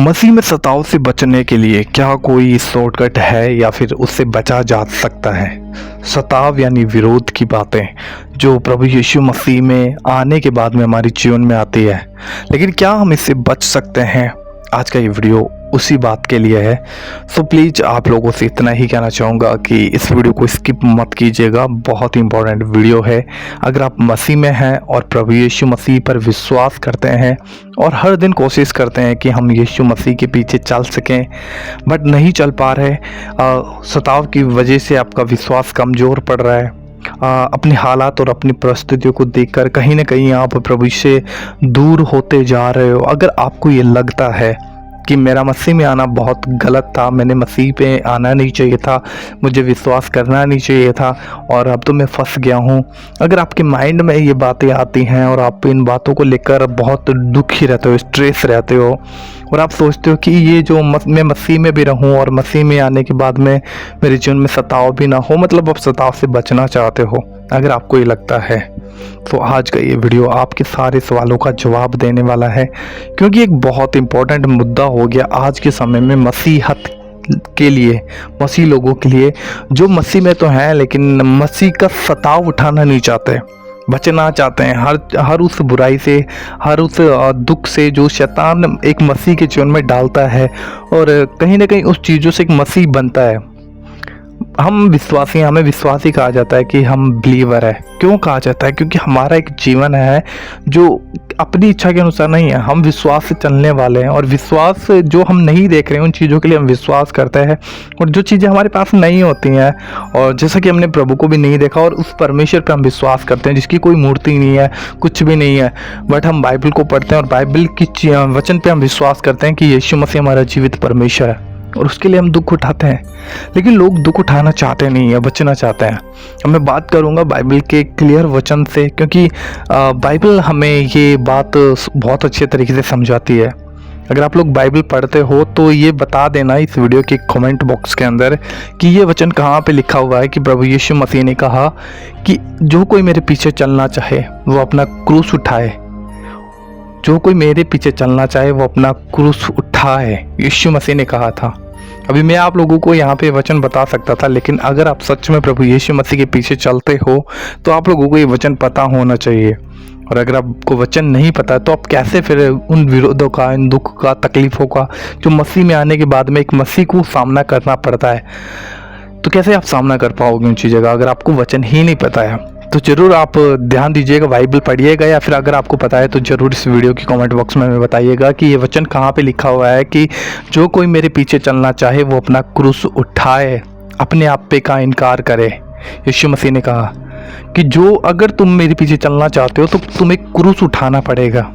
मसीह में सताव से बचने के लिए क्या कोई शॉर्टकट है या फिर उससे बचा जा सकता है? सताव यानी विरोध की बातें जो प्रभु यीशु मसीह में आने के बाद में हमारे जीवन में आती है, लेकिन क्या हम इससे बच सकते हैं? आज का ये वीडियो उसी बात के लिए है। सो प्लीज़ आप लोगों से इतना ही कहना चाहूँगा कि इस वीडियो को स्किप मत कीजिएगा, बहुत ही इंपॉर्टेंट वीडियो है। अगर आप मसीह में हैं और प्रभु यीशु मसीह पर विश्वास करते हैं और हर दिन कोशिश करते हैं कि हम यीशु मसीह के पीछे चल सकें बट नहीं चल पा रहे, सताव की वजह से आपका विश्वास कमज़ोर पड़ रहा है, अपने हालात और अपनी परिस्थितियों को देखकर कहीं ना कहीं आप प्रभु से दूर होते जा रहे हो, अगर आपको ये लगता है कि मेरा मसीह में आना बहुत गलत था, मैंने मसीह पे आना नहीं चाहिए था, मुझे विश्वास करना नहीं चाहिए था और अब तो मैं फंस गया हूँ, अगर आपके माइंड में ये बातें आती हैं और आप इन बातों को लेकर बहुत दुखी रहते हो, स्ट्रेस रहते हो और आप सोचते हो कि ये जो मैं मसीह में भी रहूं और मसीह में आने के बाद में मेरे जीवन में सताव भी ना हो, मतलब आप सताव से बचना चाहते हो, अगर आपको ये लगता है तो आज का ये वीडियो आपके सारे सवालों का जवाब देने वाला है, क्योंकि एक बहुत इम्पोर्टेंट मुद्दा हो गया आज के समय में मसीहत के लिए, मसीह लोगों के लिए जो मसीह में तो हैं लेकिन मसीह का सताव उठाना नहीं चाहते, बचना चाहते हैं हर उस बुराई से, हर उस दुख से जो शैतान एक मसीह के जीवन में डालता है और कहीं ना कहीं उस चीज़ों से एक मसीह बनता है। हम विश्वासी, हमें विश्वासी कहा जाता है कि हम बिलीवर है। क्यों कहा जाता है? क्योंकि हमारा एक जीवन है जो अपनी इच्छा के अनुसार नहीं है, हम विश्वास से चलने वाले हैं और विश्वास जो हम नहीं देख रहे हैं उन चीज़ों के लिए हम विश्वास करते हैं और जो चीज़ें हमारे पास नहीं होती हैं और जैसा कि हमने प्रभु को भी नहीं देखा और उस परमेश्वर पर हम विश्वास करते हैं जिसकी कोई मूर्ति नहीं है, कुछ भी नहीं है, बट हम बाइबल को पढ़ते हैं और बाइबल की वचन पर हम विश्वास करते हैं कि यीशु मसीह हमारा जीवित परमेश्वर है और उसके लिए हम दुख उठाते हैं। लेकिन लोग दुख उठाना चाहते नहीं है, बचना चाहते हैं। अब मैं बात करूंगा बाइबल के क्लियर वचन से, क्योंकि बाइबल हमें ये बात बहुत अच्छे तरीके से समझाती है। अगर आप लोग बाइबल पढ़ते हो तो ये बता देना इस वीडियो के कमेंट बॉक्स के अंदर कि ये वचन कहाँ पे लिखा हुआ है कि प्रभु यीशु मसीह ने कहा कि जो कोई मेरे पीछे चलना चाहे वो अपना क्रूस उठाए, जो कोई मेरे पीछे चलना चाहे वो अपना क्रूस उठाए, यीशु मसीह ने कहा था। अभी मैं आप लोगों को यहाँ पे वचन बता सकता था, लेकिन अगर आप सच में प्रभु यीशु मसीह के पीछे चलते हो तो आप लोगों को ये वचन पता होना चाहिए। और अगर आपको वचन नहीं पता तो आप कैसे फिर उन विरोधों का, इन दुख का, तकलीफ़ों का जो मसीह में आने के बाद में एक मसीह को सामना करना पड़ता है, तो कैसे आप सामना कर पाओगे उन चीज़ों का अगर आपको वचन ही नहीं पता है? तो ज़रूर आप ध्यान दीजिएगा, बाइबल पढ़िएगा, या फिर अगर आपको पता है तो ज़रूर इस वीडियो की कमेंट बॉक्स में हमें बताइएगा कि ये वचन कहाँ पे लिखा हुआ है कि जो कोई मेरे पीछे चलना चाहे वो अपना क्रूस उठाए, अपने आप पे का इनकार करे। यीशु मसीह ने कहा कि जो अगर तुम मेरे पीछे चलना चाहते हो तो तुम्हें क्रूस उठाना पड़ेगा।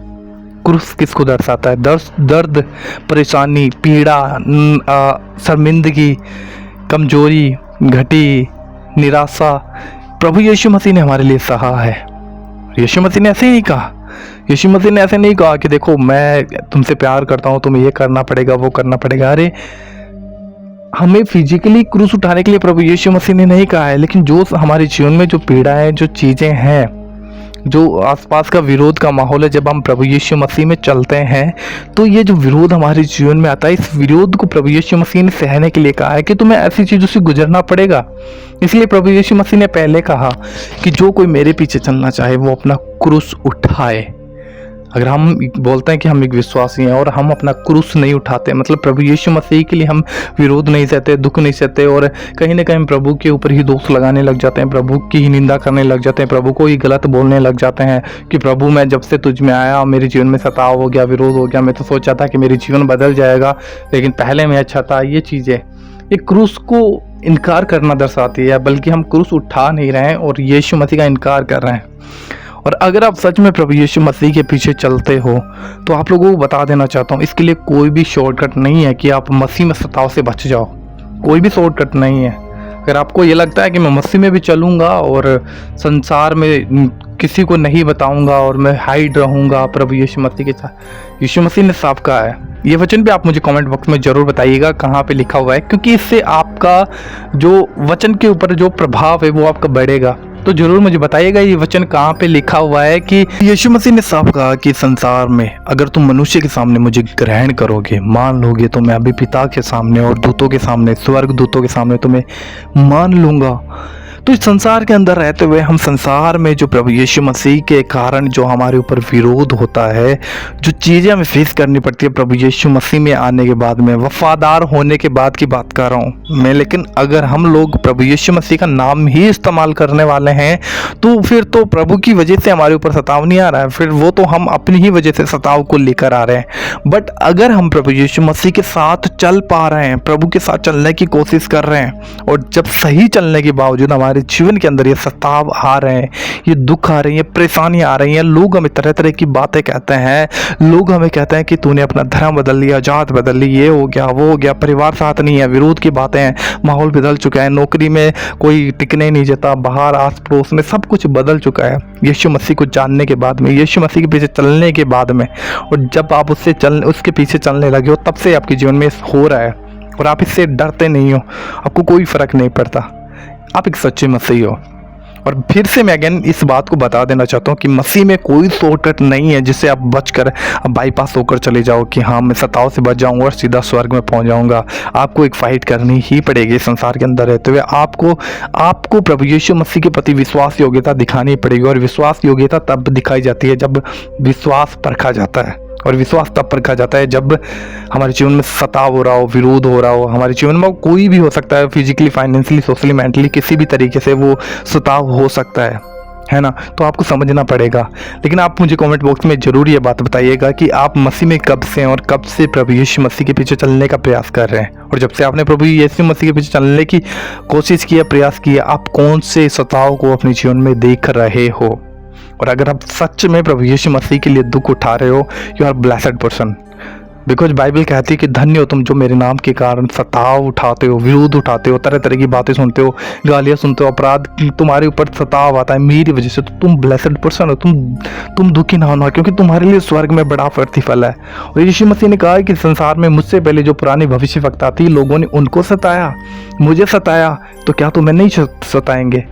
क्रूस किसको दर्शाता है? दर्द, परेशानी, पीड़ा, शर्मिंदगी, कमजोरी, घटी, निराशा प्रभु यीशु मसीह ने हमारे लिए सहा है। यीशु मसीह ने ऐसे नहीं कहा, यीशु मसीह ने ऐसे नहीं कहा कि देखो मैं तुमसे प्यार करता हूँ, तुम्हें ये करना पड़ेगा, वो करना पड़ेगा। अरे हमें फिजिकली क्रूस उठाने के लिए प्रभु यीशु मसीह ने नहीं कहा है, लेकिन जो हमारे जीवन में जो पीड़ा है, जो चीज़ें हैं, जो आसपास का विरोध का माहौल है, जब हम प्रभु यीशु मसीह में चलते हैं तो ये जो विरोध हमारे जीवन में आता है, इस विरोध को प्रभु यीशु मसीह ने सहने के लिए कहा है कि तुम्हें ऐसी चीज़ों से गुजरना पड़ेगा। इसलिए प्रभु यीशु मसीह ने पहले कहा कि जो कोई मेरे पीछे चलना चाहे वो अपना क्रूस उठाए। अगर हम बोलते हैं कि हम एक विश्वासी हैं और हम अपना क्रूस नहीं उठाते, मतलब प्रभु यीशु मसीह के लिए हम विरोध नहीं सहते, दुख नहीं सहते और कहीं ना कहीं प्रभु के ऊपर ही दोष लगाने लग जाते हैं, प्रभु की ही निंदा करने लग जाते हैं, प्रभु को ही गलत बोलने लग जाते हैं कि प्रभु मैं जब से तुझ में आया मेरे जीवन में सताव हो गया, विरोध हो गया, मैं तो सोचा था कि मेरे जीवन बदल जाएगा लेकिन पहले मैं अच्छा था। ये चीज़ें एक क्रूस को इनकार करना दर्शाती है, बल्कि हम क्रूस उठा नहीं रहे हैं और यीशु मसीह का इनकार कर रहे हैं। और अगर आप सच में प्रभु यीशु मसीह के पीछे चलते हो तो आप लोगों को बता देना चाहता हूँ, इसके लिए कोई भी शॉर्टकट नहीं है कि आप मसीह में सताव से बच जाओ, कोई भी शॉर्टकट नहीं है। अगर आपको ये लगता है कि मैं मसीह में भी चलूँगा और संसार में किसी को नहीं बताऊँगा और मैं हाइड रहूँगा प्रभु यीशु मसीह के साथ, यीशु मसीह ने साफ कहा है। ये वचन भी आप मुझे कमेंट बॉक्स में ज़रूर बताइएगा कहाँ पे लिखा हुआ है, क्योंकि इससे आपका जो वचन के ऊपर जो प्रभाव है वो आपका बढ़ेगा। तो जरूर मुझे बताइएगा ये वचन कहाँ पे लिखा हुआ है कि यीशु मसीह ने साफ कहा कि संसार में अगर तुम मनुष्य के सामने मुझे ग्रहण करोगे, मान लोगे, तो मैं अभी पिता के सामने और दूतों के सामने, स्वर्ग दूतों के सामने तुम्हें मान लूंगा। तो इस संसार के अंदर रहते हुए हम संसार में जो प्रभु यीशु मसीह के कारण जो हमारे ऊपर विरोध होता है, जो चीज़ें हमें फेस करनी पड़ती है प्रभु यीशु मसीह में आने के बाद में, वफादार होने के बाद की बात कर रहा हूँ मैं। लेकिन अगर हम लोग प्रभु यीशु मसीह का नाम ही इस्तेमाल करने वाले हैं तो फिर तो प्रभु की वजह से हमारे ऊपर सताव नहीं आ रहा है, फिर वो तो हम अपनी ही वजह से सताव को लेकर आ रहे हैं। बट अगर हम प्रभु यीशु मसीह के साथ चल पा रहे हैं, प्रभु के साथ चलने की कोशिश कर रहे हैं, और जब सही चलने के बावजूद हमारे जीवन के अंदर ये सताव आ रहे हैं, ये दुख आ रही है, परेशानी आ रही है, लोग हमें तरह तरह की बातें कहते हैं, लोग हमें कहते हैं कि तूने अपना धर्म बदल लिया, जात बदल ली, ये हो गया, वो हो गया, परिवार साथ नहीं है, विरोध की बातें हैं, माहौल बदल चुका है, नौकरी में कोई टिकने नहीं देता, बाहर आस पड़ोस में सब कुछ बदल चुका है। यीशु मसीह को जानने के बाद में, यीशु मसीह के पीछे चलने के बाद में, और जब आप उसके पीछे चलने लगे हो, तब से आपके जीवन में हो रहा है और आप इससे डरते नहीं हो, आपको कोई फर्क नहीं पड़ता, आप एक सच्चे मसीह हो। और फिर से मैं अगेन इस बात को बता देना चाहता हूँ कि मसीह में कोई शॉर्टकट नहीं है जिससे आप बचकर बाईपास होकर चले जाओ कि हाँ मैं सताव से बच जाऊँगा और सीधा स्वर्ग में पहुँच जाऊँगा। आपको एक फाइट करनी ही पड़ेगी संसार के अंदर रहते हुए। आपको प्रभु यीशु मसीह के प्रति विश्वास योग्यता दिखानी पड़ेगी, और विश्वास योग्यता तब दिखाई जाती है जब विश्वास परखा जाता है, और विश्वास तब परखा जाता है जब हमारे जीवन में सताव हो रहा हो, विरोध हो रहा हो। हमारे जीवन में कोई भी हो सकता है, फिजिकली, फाइनेंशियली, सोशली, मेंटली, किसी भी तरीके से वो सताव हो सकता है ना। तो आपको समझना पड़ेगा। लेकिन आप मुझे कमेंट बॉक्स में ज़रूर ये बात बताइएगा कि आप मसीह में कब से और कब से प्रभु यीशु मसीह के पीछे चलने का प्रयास कर रहे हैं, और जब से आपने प्रभु यीशु मसीह के पीछे चलने की कोशिश की, प्रयास किया, आप कौन से सताव को अपने जीवन में देख रहे हो। और अगर आप सच में प्रभु यीशु मसीह के लिए दुख उठा रहे हो, you are blessed person, because Bible कहती है कि धन्य हो तुम जो मेरे नाम के कारण सताव उठाते हो, विरोध उठाते हो, तरह तरह की बातें सुनते हो, गालियाँ सुनते हो, अपराध तुम्हारे ऊपर सताव आता है मेरी वजह से, तो तुम ब्लेस्ड पर्सन हो, तुम दुखी ना होना, क्योंकि तुम्हारे लिए स्वर्ग में बड़ा प्रतिफल है। और यीशु मसीह ने कहा है कि संसार में मुझसे पहले जो पुरानी भविष्यवक्ता थी, लोगों ने उनको सताया, मुझे सताया, तो क्या तुम्हें नहीं सताएंगे?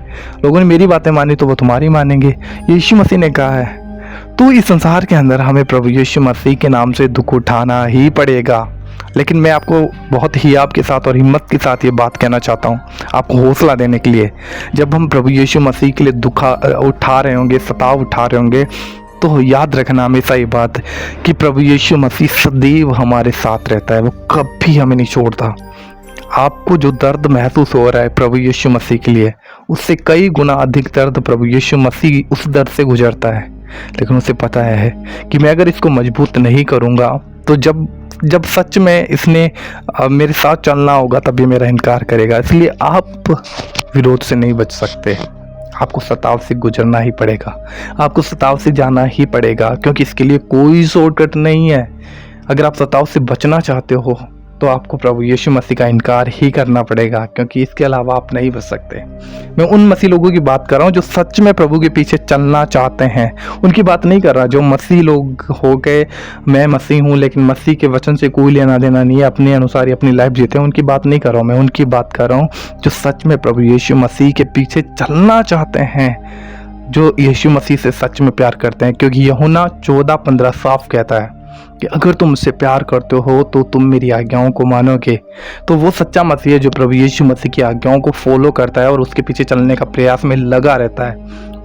लोगों ने मेरी बातें मानी तो वो तुम्हारी मानेंगे। यीशु मसीह ने कहा है। तो इस संसार के अंदर हमें प्रभु यीशु मसीह के नाम से दुख उठाना ही पड़ेगा। लेकिन मैं आपको बहुत ही आपके साथ और हिम्मत के साथ ये बात कहना चाहता हूँ, आपको हौसला देने के लिए, जब हम प्रभु यीशु मसीह के लिए दुख उठा रहे होंगे, सताव उठा रहे होंगे, तो याद रखना हमेशा ये बात कि प्रभु यीशु मसीह सदैव हमारे साथ रहता है, वो कभी हमें नहीं छोड़ता। आपको जो दर्द महसूस हो रहा है प्रभु यीशु मसीह के लिए, उससे कई गुना अधिक दर्द प्रभु यीशु मसीह उस दर्द से गुजरता है। लेकिन उसे पता है कि मैं अगर इसको मजबूत नहीं करूँगा तो जब सच में इसने मेरे साथ चलना होगा तभी मेरा इनकार करेगा। इसलिए आप विरोध से नहीं बच सकते, आपको सताव से गुजरना ही पड़ेगा, आपको सताव से जाना ही पड़ेगा, क्योंकि इसके लिए कोई शॉर्टकट नहीं है। अगर आप सताव से बचना चाहते हो तो आपको प्रभु यीशु मसीह का इनकार ही करना पड़ेगा, क्योंकि इसके अलावा आप नहीं बच सकते। मैं उन मसीह लोगों की बात कर रहा हूँ जो सच में प्रभु के पीछे चलना चाहते हैं, उनकी बात नहीं कर रहा। जो मसीह लोग हो गए, मैं मसीह हूँ लेकिन मसीह के वचन से कोई लेना देना नहीं है, अपने अनुसार ही अपनी लाइफ जीते हैं, उनकी बात नहीं कर रहा हूँ। मैं उनकी बात कर रहा हूँ जो सच में प्रभु यीशु मसीह के पीछे चलना चाहते हैं, जो यीशु मसीह से सच में प्यार करते हैं। क्योंकि यूहन्ना 14:15 साफ कहता है कि अगर तुम मुझसे प्यार करते हो तो तुम मेरी आज्ञाओं को मानोगे। तो वो सच्चा मसीह है जो प्रभु यीशु मसीह की आज्ञाओं को फॉलो करता है और उसके पीछे चलने का प्रयास में लगा रहता है।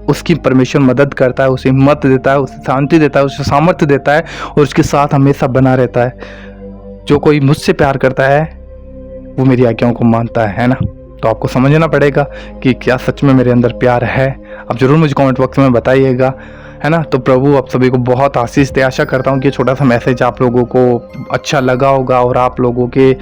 उसकी परमेश्वर मदद करता है, उसे हिम्मत देता है, उसे शांति देता है, उसे सामर्थ्य देता है और उसके साथ हमेशा बना रहता है। जो कोई मुझसे प्यार करता है वो मेरी आज्ञाओं को मानता है ना। तो आपको समझना पड़ेगा कि क्या सच में मेरे अंदर प्यार है। आप जरूर मुझे कमेंट बॉक्स में बताइएगा, है ना। तो प्रभु आप सभी को बहुत आशीष दे। आशा करता हूँ कि छोटा सा मैसेज आप लोगों को अच्छा लगा होगा और आप लोगों के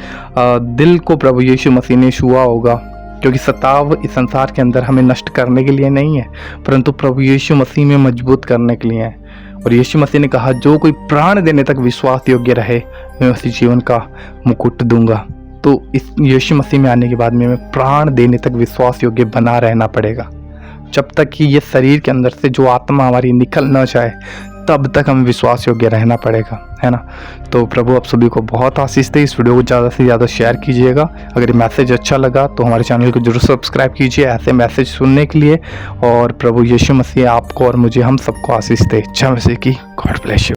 दिल को प्रभु यीशु मसीह ने छुआ होगा। क्योंकि सताव इस संसार के अंदर हमें नष्ट करने के लिए नहीं है, परंतु प्रभु यीशु मसीह में मजबूत करने के लिए है। और यीशु मसीह ने कहा जो कोई प्राण देने तक विश्वास योग्य रहे मैं उसी जीवन का मुकुट दूंगा। तो इस यीशु मसीह में आने के बाद में प्राण देने तक विश्वास योग्य बना रहना पड़ेगा, जब तक कि ये शरीर के अंदर से जो आत्मा हमारी निकल ना जाए, तब तक हमें विश्वास योग्य रहना पड़ेगा, है ना। तो प्रभु आप सभी को बहुत आशीष दे। इस वीडियो को ज़्यादा से ज़्यादा शेयर कीजिएगा। अगर ये मैसेज अच्छा लगा तो हमारे चैनल को जरूर सब्सक्राइब कीजिए ऐसे मैसेज सुनने के लिए। और प्रभु यीशु मसीह आपको और मुझे हम सबको आशीष दे। अच्छा मसीह की। God bless you.